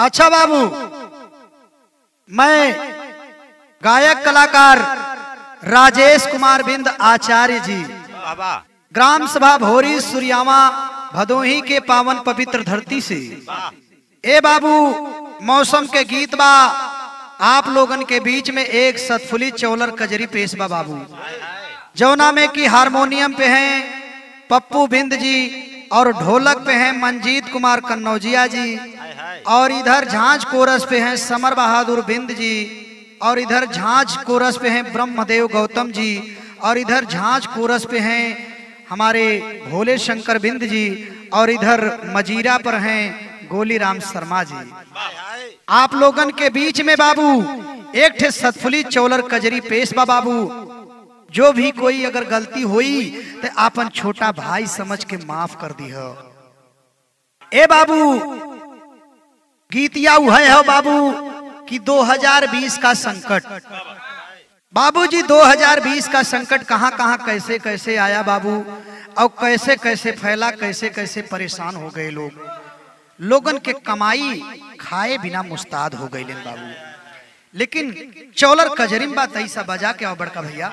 अच्छा बाबू, मैं गायक कलाकार राजेश कुमार बिंद आचार्य जी, ग्राम सभा भोरी सुरियावा भदोही के पावन पवित्र धरती से ए बाबू मौसम के गीत बा आप लोगन के बीच में एक सतफुली चौलर कजरी पेश बा बाबू, जौना में कि हारमोनियम पे हैं पप्पू बिंद जी और ढोलक पे हैं मंजीत कुमार कन्नौजिया जी, और इधर झांझ कोरस पे हैं समर बहादुर बिंद जी, और इधर झांझ कोरस पे हैं ब्रह्मदेव गौतम जी, और इधर झांझ कोरस पे हैं हमारे भोले शंकर बिंद जी, और इधर मजीरा पर हैं गोली राम शर्मा जी। आप लोगन के बीच में बाबू एक ठे सतफुली चौलर कजरी पेश बा बाबू, जो भी कोई अगर गलती हुई तो आपन छोटा भाई समझ के माफ कर दी हो। ए बाबू गीतिया है हो बाबू कि 2020 का संकट, बाबूजी 2020 का संकट कहां कहां कैसे कैसे आया बाबू, और कैसे कैसे फैला, कैसे कैसे परेशान हो गए लोग, लोगन के कमाई खाए बिना मुस्ताद हो गए बाबू। लेकिन चौलर कजरीम बा तैसा बजा के आओ बड़का भैया।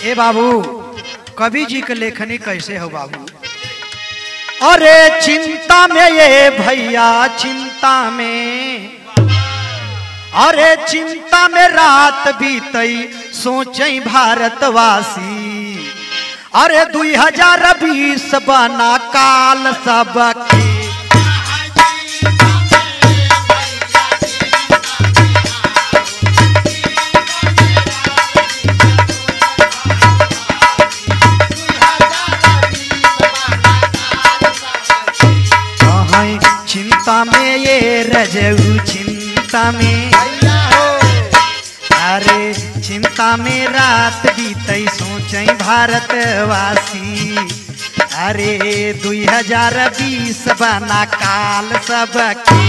ए बाबू कवि जी के लेखनी कैसे हो बाबू? अरे चिंता में ये भैया चिंता में, अरे चिंता में रात बीतई सोचई भारतवासी, अरे 2020 बना काल सबकी। चिंता में ये रजऊ चिंता में, अरे चिंता में रात बीतई सोचई भारतवासी, अरे 2020 बना काल सबकी।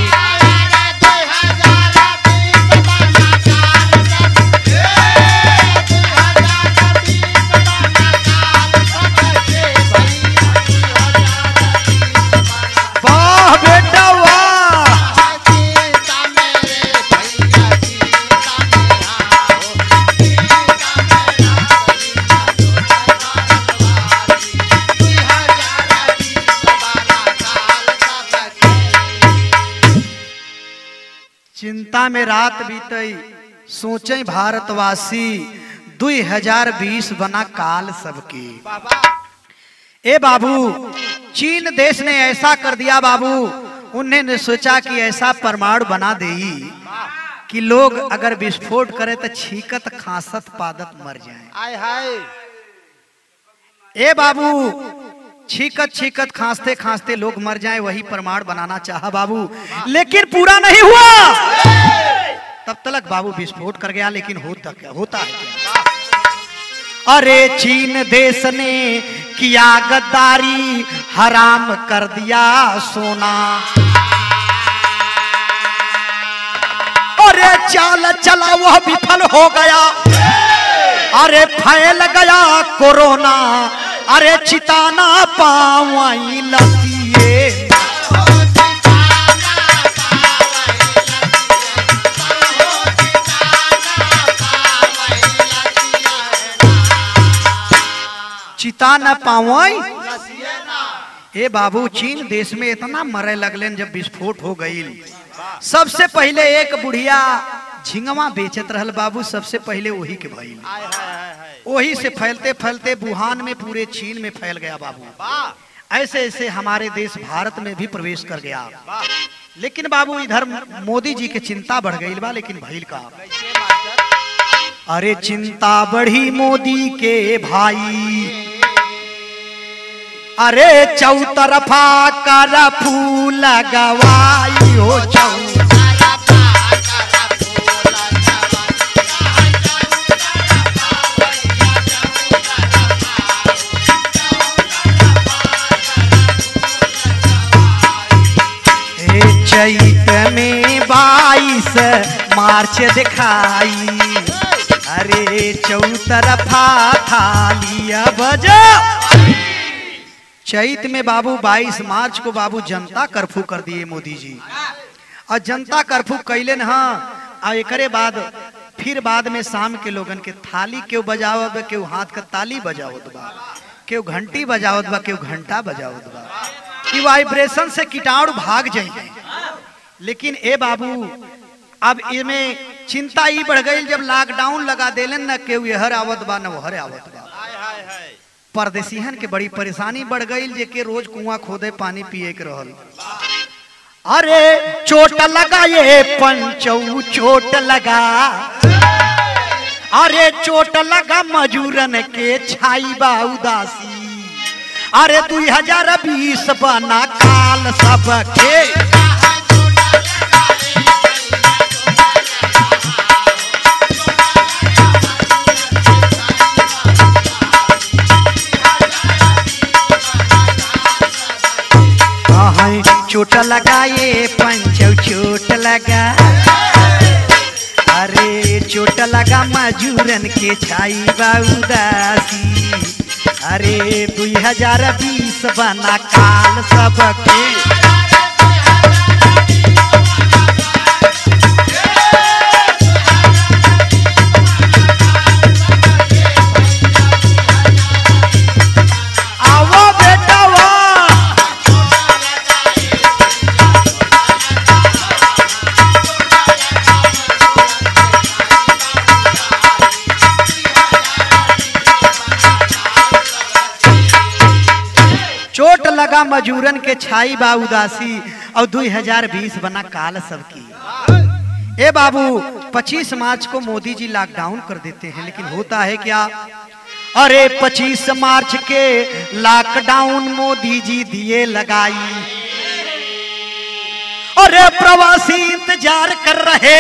चिंता में रात बीतई सोचे भारतवासी, 2020 बना काल सबकी। ए बाबू चीन देश ने ऐसा कर दिया बाबू, उन्होंने सोचा कि ऐसा परमाणु बना दे कि लोग अगर विस्फोट करे तो छीकत खांसत पादत मर जाए। ए बाबू छीकत छीकत खांसते खांसते लोग मर जाएं, वही परमाणु बनाना चाहा बाबू, लेकिन पूरा नहीं हुआ। तब तक बाबू विस्फोट कर गया, लेकिन होता है क्या? अरे चीन देश ने किया गद्दारी, हराम कर दिया सोना, अरे चाल चला वह विफल हो गया, अरे फैल गया कोरोना, अरे चिताना पावई लतिए। चिता न पावई। ए बाबू चीन देश में इतना मरे लगलन जब विस्फोट हो गई। सबसे पहले एक बुढ़िया झिंगवा बेचत रहल बाबू, सबसे पहले वही के भइल, वही से फैलते फैलते वुहान में पूरे चीन में फैल गया बाबू। ऐसे ऐसे हमारे देश भारत में भी प्रवेश कर गया। लेकिन बाबू इधर मोदी जी के चिंता बढ़ गई बा, लेकिन भइल का? अरे चिंता बढ़ी मोदी के भाई, अरे चौतरफा कर फूल गवाई हो चैत में 22 मार्च दिखाई। अरे चौतरफा थालिया बजा। चैत में बाबू 22 मार्च को बाबू जनता कर्फ्यू कर दिए मोदी जी। और जनता कर्फ्यू कैले न और एकरे बाद फिर बाद में शाम के लोगन के थाली क्यों बजावत बा, क्यों हाथ का ताली बजावत बा, क्यों घंटी बजावत बा, क्यों घंटा बजावत बा कि वाइब्रेशन से कीटाणु भाग जाए। लेकिन ए बाबू अब इनमें चिंता ही बढ़ गई जब लॉकडाउन लगा देलन न केहू यहर आवत बा न वहर आवत बा। परदेसिहन के बड़ी परेशानी बढ़ गई जेके रोज कुआं खोदे पानी पिए के रहल। अरे चोट लगा ये पंचऊ चोट लगा। अरे चोट लगा मजूरन के छाई बा उदासी। अरे 2020 बना काल सबके। चोट लगा ये पंचौ चोट लगा। अरे चोट लगा मजूरन के छाई बा उदासी। अरे 2020 बना काल सबके। चोट लगा मजूरन के छाई बा उदासी और 2020 बना काल सबकी। ए बाबू 25 मार्च को मोदी जी लॉकडाउन कर देते हैं, लेकिन होता है क्या? अरे 25 मार्च के लॉकडाउन मोदी जी दिए लगाई। अरे प्रवासी इंतजार कर रहे।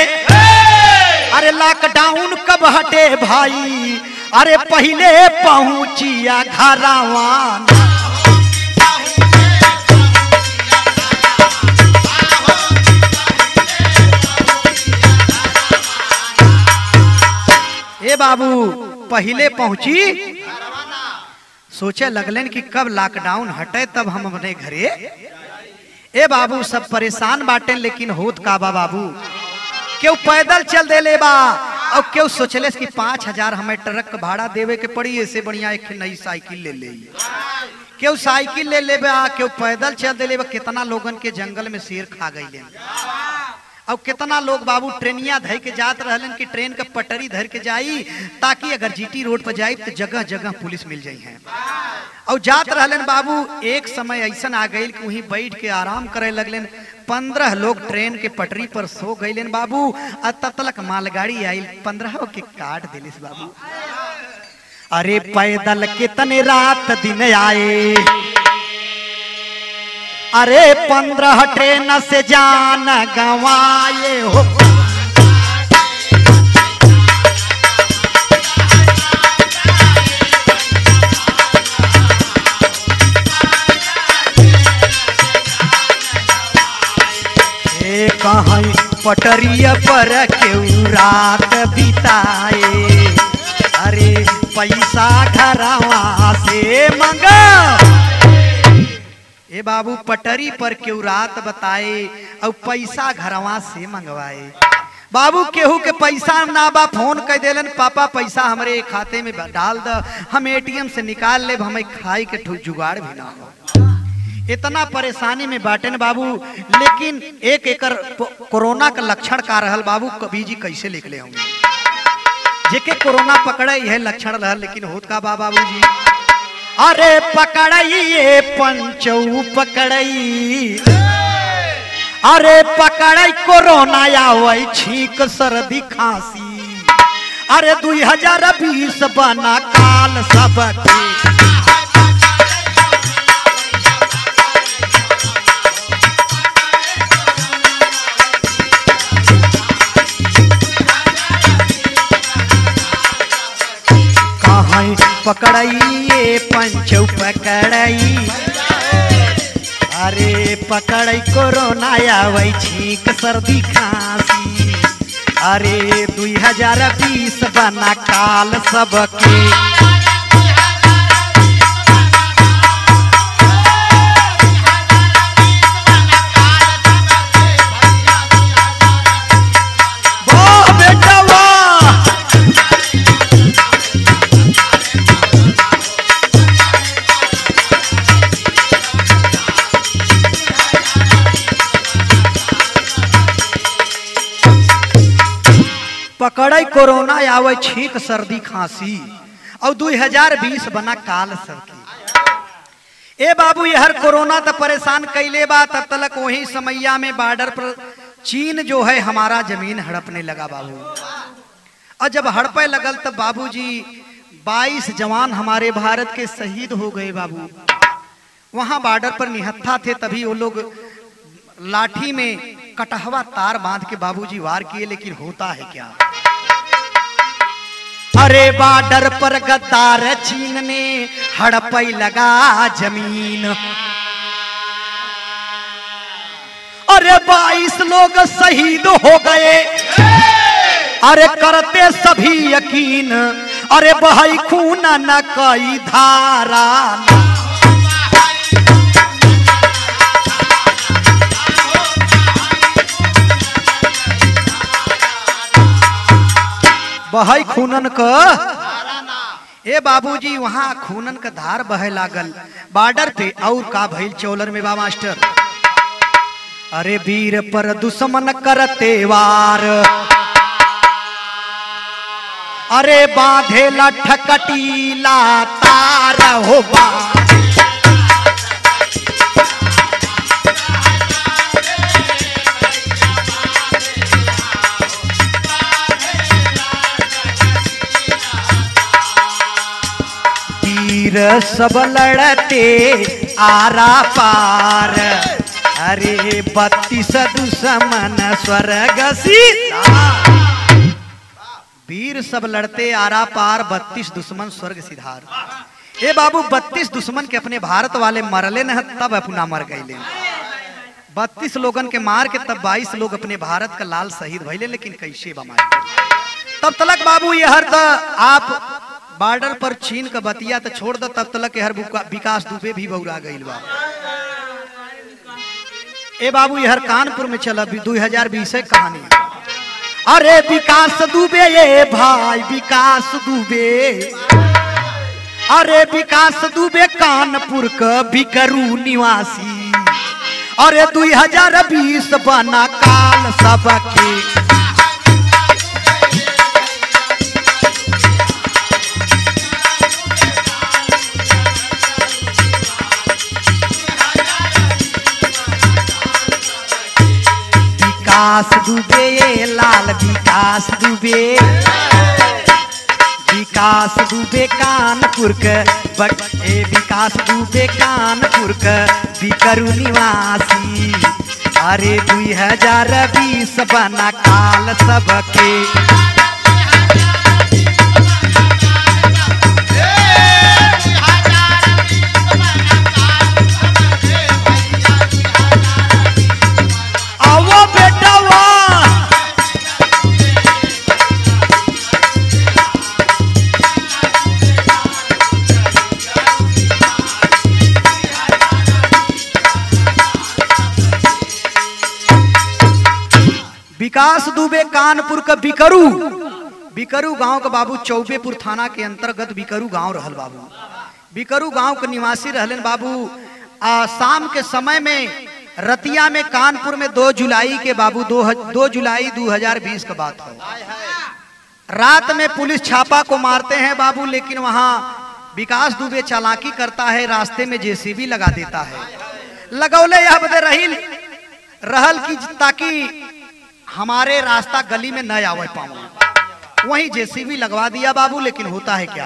अरे लॉकडाउन कब हटे भाई? अरे पहले पहुंचिया घरवान। ए बाबू पहले पहुंची सोचे लगलन कि कब लॉकडाउन हटे तब हम अपने घरे। ए बाबू सब परेशान बाटे, लेकिन होत का बा बाबू क्यों पैदल चल दे ले बा और क्यों सोचले कि 5000 हमें ट्रक भाड़ा देवे के पड़ी, ऐसे बढ़िया एक नई साइकिल ले ले। क्यों साइकिल ले ले बा, क्यों पैदल चल दे ले बा। कितना लोगन के जंगल में शेर खा गई। और कितना लोग बाबू ट्रेनिया धर के जात रहलन कि ट्रेन का पटरी धर के जाई ताकि अगर जीटी रोड पर जाई तो जगह जगह पुलिस मिल जाई है। और जात रहलन बाबू एक समय ऐसा आ गई कि वहीं बैठ के आराम करे लगलन। 15 लोग ट्रेन के पटरी पर सो गईलन बाबू। और तब तक मालगाड़ी आई 15 के काट दिलिस बाबू। अरे पैदल कितने रात दिन आए। अरे 15 ट्रेन से जान गंवाए हो। कहीं पटरिया पर क्यों रात बिताए। अरे पैसा घरवा से मंगा। ए बाबू पटरी पर क्यों रात बताए और पैसा घरवा से मंगवाए। बाबू केहू के पैसा ना बा, फोन कर देलन पापा पैसा हमारे खाते में डाल द, हम एटीएम से निकाल ले, हमें खाई के जुगाड़ भी ना हो। इतना परेशानी में बाटे न बाबू। लेकिन एक एकर कोरोना का लक्षण का रहल बाबू, कभी जी कैसे निकले होंगे जेके कोरोना पकड़े यह लक्षण रहल। लेकिन होत का बाबू जी, अरे पकड़ाई पंचऊ पकड़ाई। अरे पकड़ाई कोरोना आवे छींक सर्दी खांसी। अरे 2020 बना काल सबके। पकड़ाइए पंचौ पकड़ाई, अरे पकड़ई कोरोना आवे छींक सर्दी खांसी, अरे 2020 बना काल सबके। पकड़ई कोरोना आवे छींक सर्दी खांसी और 2020 बना काल सबकी। ए बाबू यहर कोरोना तो परेशान कैले बा, तब तक वही समैया में बॉर्डर पर चीन जो है हमारा जमीन हड़पने लगा बाबू। और जब हड़पे लगल तब बाबूजी 22 जवान हमारे भारत के शहीद हो गए बाबू। वहां बॉर्डर पर निहत्था थे, तभी वो लोग लाठी में कटहवा तार बांध के बाबूजी वार किए, लेकिन होता है क्या। अरे बॉर्डर पर गद्दार चीन ने हड़पई लगा जमीन, अरे 22 लोग शहीद हो गए, अरे करते सभी यकीन, अरे बहाई खून न कई धारा। बहाई खूनन का ए बाबूजी, वहां खूनन का धार बहे लागल बॉर्डर पे। और का भइल चौलर में बा मास्टर, अरे वीर पर दुश्मन करते वार, अरे बांधे लठकटीला तार हो बा। सब लड़ते आरा पार, अरे 32 दुश्मन स्वर्ग सीधा। वीर सब लड़ते आरा पार, 32 दुश्मन स्वर्ग सिधार। ए बाबू 32 दुश्मन के अपने भारत वाले मरले न, तब अपना मर गए। 32 लोगन के मार के तब 22 लोग अपने भारत का लाल शहीद भइले, लेकिन कैसे बमाए। तब तलक बाबू ये हर आप बॉर्डर पर चीन का बतिया तो छोड़ दो, तब तक हर विकास दुबे भी बौरा गईल बा। ए बाबू यहर कानपुर में चला 2020 कहानी। अरे विकास दुबे ये भाई विकास दुबे, अरे विकास दुबे कानपुर का बिकरू निवासी, अरे 2020 बना काल सबके। विकास दुबे ये लाल विकास दुबे, विकास दुबे कानपुर के विकास दुबे कानपुर के बिकरू निवासी, अरे 2020 बना काल सबके। विकास दुबे कानपुर का बिकरू, बिकरू गांव का बाबू चौबेपुर थाना के अंतर्गत बिकरू गांव रहल बाबू। बिकरू गांव के निवासी रहलन बाबू। शाम के समय में रतिया में कानपुर में 2 जुलाई के बाबू 2 जुलाई 2020 का बात है। रात में पुलिस छापा को मारते हैं बाबू, लेकिन वहां विकास दुबे चालाकी करता है, रास्ते में जेसीबी लगा देता है। लगौले यह बदे रहल की ताकि हमारे रास्ता गली में न आवे पाऊं, वहीं जेसीबी लगवा दिया बाबू। लेकिन होता है क्या,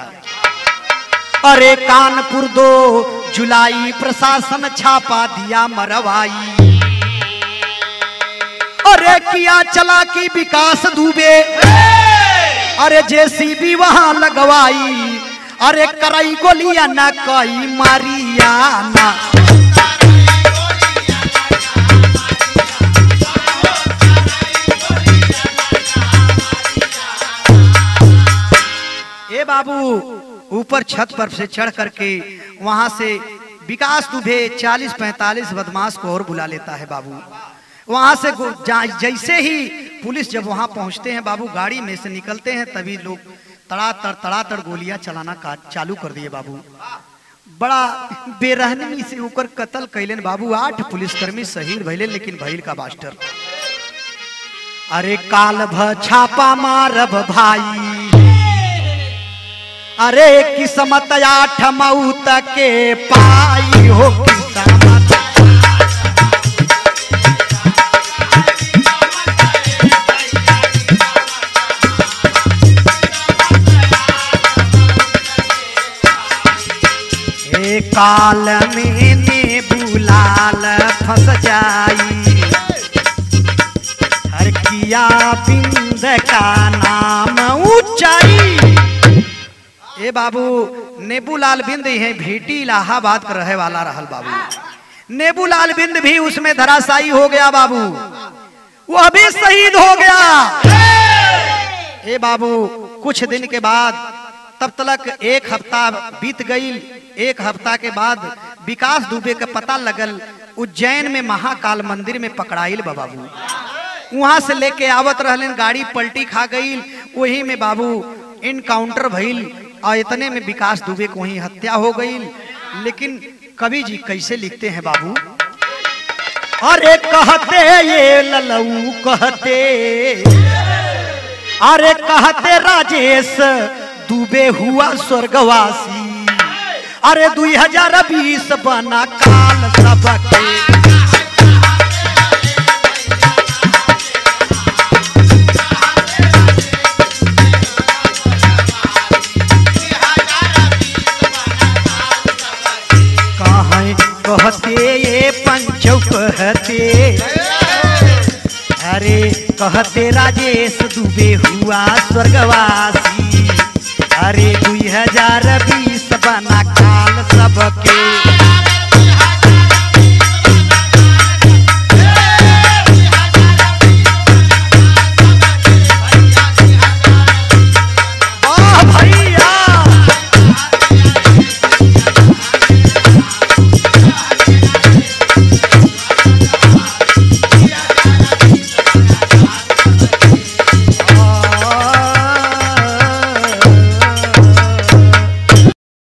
अरे कानपुर 2 जुलाई प्रशासन छापा दिया मरवाई, अरे किया चालाकी विकास दुबे, अरे जेसीबी वहां लगवाई, अरे कराई गोलिया ना कई मारियाना, ए बाबू ऊपर छत पर से चढ़ करके वहां से विकास दुबे 40-45 बदमाश को और बुला लेता है बाबू। वहां से जैसे ही पुलिस जब वहां पहुंचते हैं बाबू, गाड़ी में से निकलते हैं, तभी लोग तड़ातड़ गोलियां चलाना चालू कर दिए बाबू। बड़ा बेरहमी से होकर कत्ल कैलन बाबू। 8 पुलिसकर्मी शहीद भइले, लेकिन भइल का मास्टर। अरे काल भ छापा मारब भाई, अरे किस्मत 8 मौत के पाई हो किस्मत। ए काल में ने बुलाल फंस जाई, हर किया बिंद का नाम ऊंचाई। ए बाबू नेबूलाल बिंद है भेटी इलाहाबाद का रहे वाला रहल बाबू। नेबूलाल बिंद भी उसमें धराशायी हो गया बाबू, वह भी शहीद हो गया। ए बाबू कुछ दिन के बाद, तब तक 1 हफ्ता बीत गई। 1 हफ्ता के बाद विकास दुबे का पता लगल उज्जैन में महाकाल मंदिर में पकड़ाइल बाबू। वहां से लेके आवत रहलन, गाड़ी पलटी खा गई। वही में बाबू इनकाउंटर भइल और इतने में विकास दुबे को वहीं हत्या हो गई। लेकिन कवि जी कैसे लिखते हैं बाबू, अरे कहते ये ललऊ कहते, अरे कहते राजेश दुबे हुआ स्वर्गवासी, अरे 2020 बना काल सबके। कहते ये पंचौ कहते, अरे कहते राजेश दुबे हुआ स्वर्गवासी, अरे 2020 बना काल सबके।